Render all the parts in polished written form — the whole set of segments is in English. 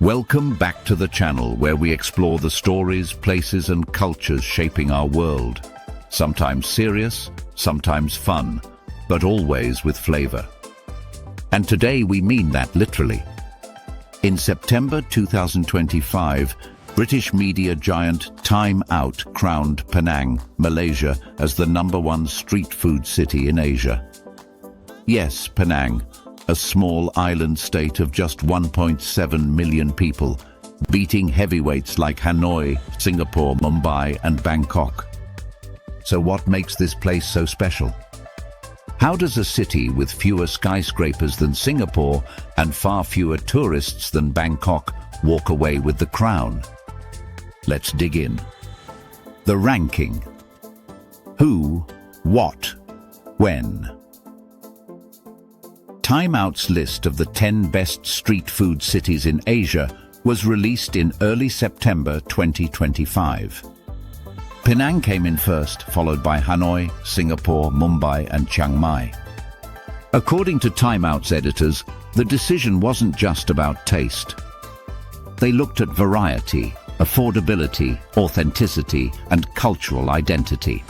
Welcome back to the channel where we explore the stories, places and cultures shaping our world. Sometimes serious, sometimes fun, but always with flavor. And today we mean that literally. In September 2025, British media giant Time Out crowned Penang, Malaysia, as the #1 street food city in Asia. Yes, Penang, a small island state of just 1.7 million people, beating heavyweights like Hanoi, Singapore, Mumbai and Bangkok. So what makes this place so special? How does a city with fewer skyscrapers than Singapore and far fewer tourists than Bangkok walk away with the crown? Let's dig in. The ranking. Who, what, when? Time Out's list of the 10 best street food cities in Asia was released in early September 2025. Penang came in first, followed by Hanoi, Singapore, Mumbai and Chiang Mai. According to Time Out's editors, the decision wasn't just about taste. They looked at variety, affordability, authenticity and cultural identity.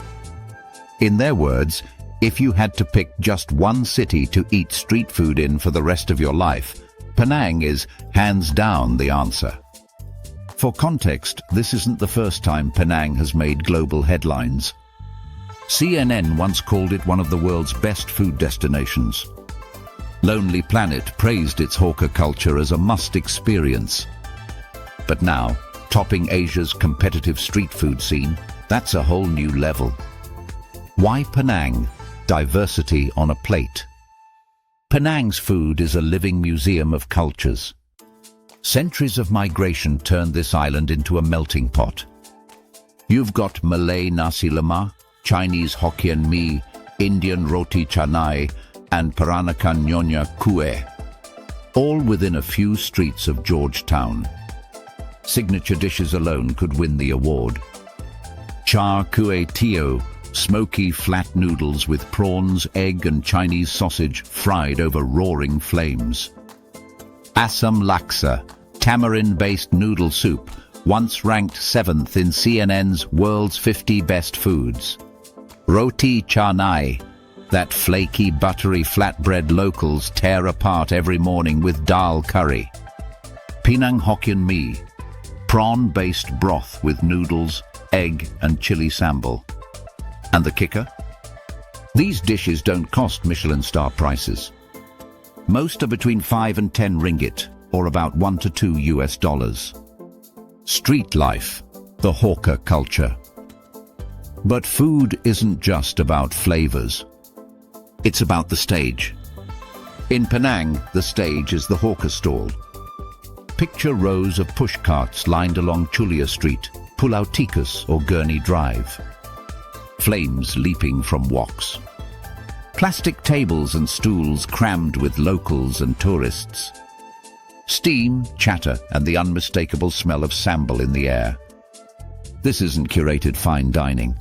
In their words, if you had to pick just one city to eat street food in for the rest of your life, Penang is hands down the answer. For context, this isn't the first time Penang has made global headlines. CNN once called it one of the world's best food destinations. Lonely Planet praised its hawker culture as a must experience. But now, topping Asia's competitive street food scene, that's a whole new level. Why Penang? Diversity on a plate. Penang's food is a living museum of cultures. Centuries of migration turned this island into a melting pot. You've got Malay nasi lemak, Chinese Hokkien mee, Indian roti canai, and Peranakan Nyonya Kuey, all within a few streets of Georgetown. Signature dishes alone could win the award. Char Kuey Teow, smoky flat noodles with prawns, egg and Chinese sausage fried over roaring flames. Assam Laksa, tamarind-based noodle soup, once ranked 7th in CNN's World's 50 Best Foods. Roti Canai, that flaky, buttery flatbread locals tear apart every morning with dal curry. Penang Hokkien mee, prawn-based broth with noodles, egg and chili sambal. And the kicker? These dishes don't cost Michelin star prices. Most are between 5 and 10 ringgit, or about $1 to $2. Street life, the hawker culture. But food isn't just about flavors. It's about the stage. In Penang, the stage is the hawker stall. Picture rows of pushcarts lined along Chulia Street, Pulau Tikus or Gurney Drive. Flames leaping from woks. Plastic tables and stools crammed with locals and tourists. Steam, chatter, and the unmistakable smell of sambal in the air. This isn't curated fine dining.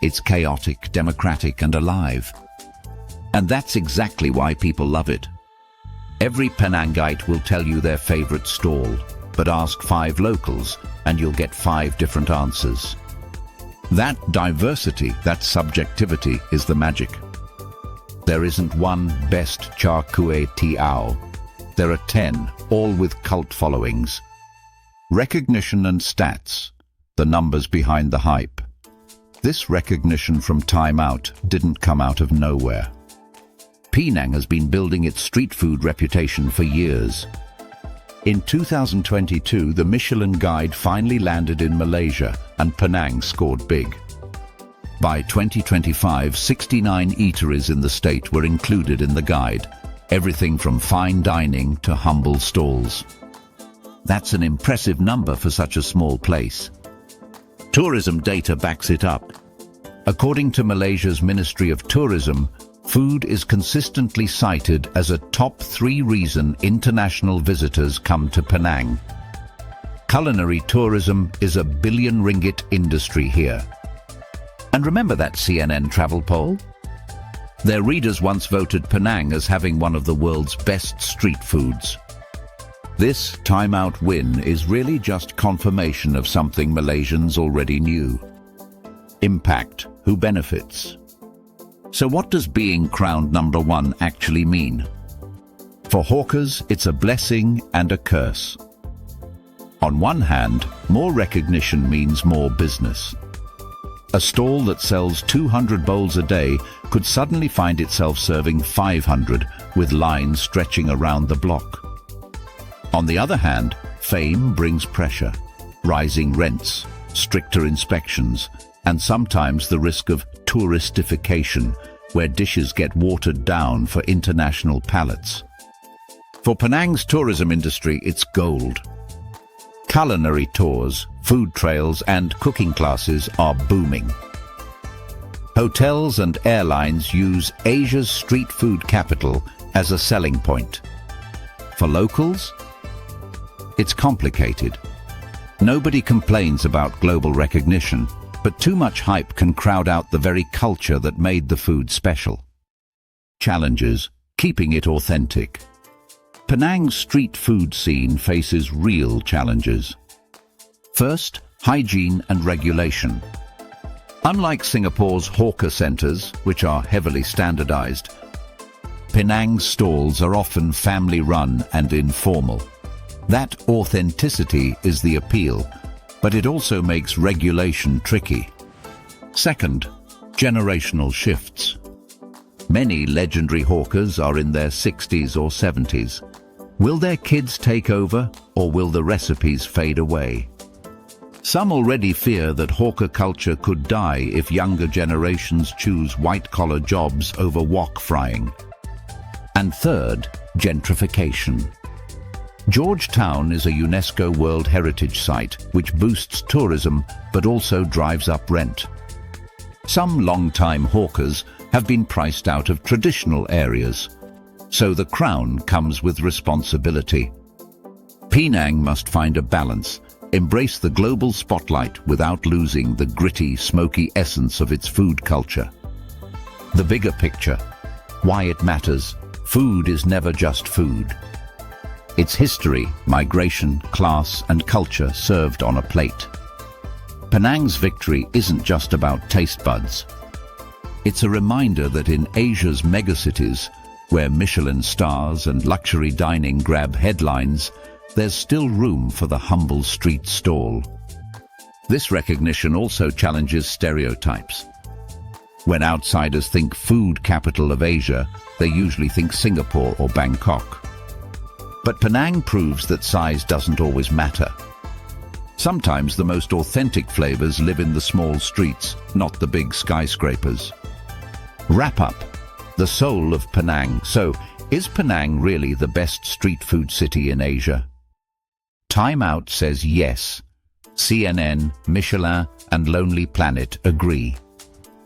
It's chaotic, democratic, and alive. And that's exactly why people love it. Every Penangite will tell you their favorite stall, but ask 5 locals, and you'll get 5 different answers. That diversity, that subjectivity, is the magic. There isn't one best Char Kuey Teow. There are 10, all with cult followings. Recognition and stats, the numbers behind the hype. This recognition from Time Out didn't come out of nowhere. Penang has been building its street food reputation for years. In 2022, the Michelin Guide finally landed in Malaysia, and Penang scored big. By 2025, 69 eateries in the state were included in the guide, everything from fine dining to humble stalls. That's an impressive number for such a small place. Tourism data backs it up. According to Malaysia's Ministry of Tourism, food is consistently cited as a top 3 reason international visitors come to Penang. Culinary tourism is a billion ringgit industry here. And remember that CNN travel poll? Their readers once voted Penang as having one of the world's best street foods. This time-out win is really just confirmation of something Malaysians already knew. Impact, who benefits. So what does being crowned #1 actually mean? For hawkers, it's a blessing and a curse. On one hand, more recognition means more business. A stall that sells 200 bowls a day could suddenly find itself serving 500, with lines stretching around the block. On the other hand, fame brings pressure, rising rents, stricter inspections, and sometimes the risk of touristification, where dishes get watered down for international palates. For Penang's tourism industry, it's gold. Culinary tours, food trails, and cooking classes are booming. Hotels and airlines use Asia's street food capital as a selling point. For locals, it's complicated. Nobody complains about global recognition, but too much hype can crowd out the very culture that made the food special. Challenges: keeping it authentic. Penang's street food scene faces real challenges. First, hygiene and regulation. Unlike Singapore's hawker centres, which are heavily standardized, Penang's stalls are often family-run and informal. That authenticity is the appeal, but it also makes regulation tricky. Second, generational shifts. Many legendary hawkers are in their 60s or 70s. Will their kids take over, or will the recipes fade away? Some already fear that hawker culture could die if younger generations choose white-collar jobs over wok frying. And third, gentrification. Georgetown is a UNESCO World Heritage Site which boosts tourism but also drives up rent. Some long-time hawkers have been priced out of traditional areas, so the crown comes with responsibility. Penang must find a balance, embrace the global spotlight without losing the gritty, smoky essence of its food culture. The bigger picture, why it matters: food is never just food. It's history, migration, class, and culture served on a plate. Penang's victory isn't just about taste buds. It's a reminder that in Asia's megacities, where Michelin stars and luxury dining grab headlines, there's still room for the humble street stall. This recognition also challenges stereotypes. When outsiders think food capital of Asia, they usually think Singapore or Bangkok. But Penang proves that size doesn't always matter. Sometimes the most authentic flavors live in the small streets, not the big skyscrapers. Wrap up. The soul of Penang. So, is Penang really the best street food city in Asia? Time Out says yes. CNN, Michelin, and Lonely Planet agree.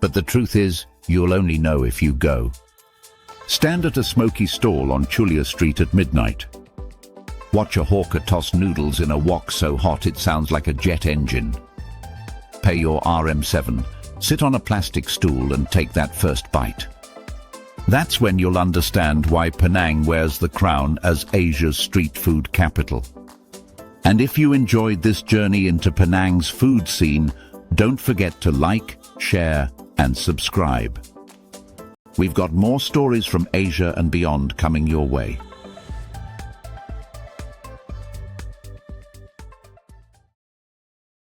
But the truth is, you'll only know if you go. Stand at a smoky stall on Chulia Street at midnight. Watch a hawker toss noodles in a wok so hot it sounds like a jet engine. Pay your RM7, sit on a plastic stool and take that first bite. That's when you'll understand why Penang wears the crown as Asia's street food capital. And if you enjoyed this journey into Penang's food scene, don't forget to like, share, and subscribe. We've got more stories from Asia and beyond coming your way.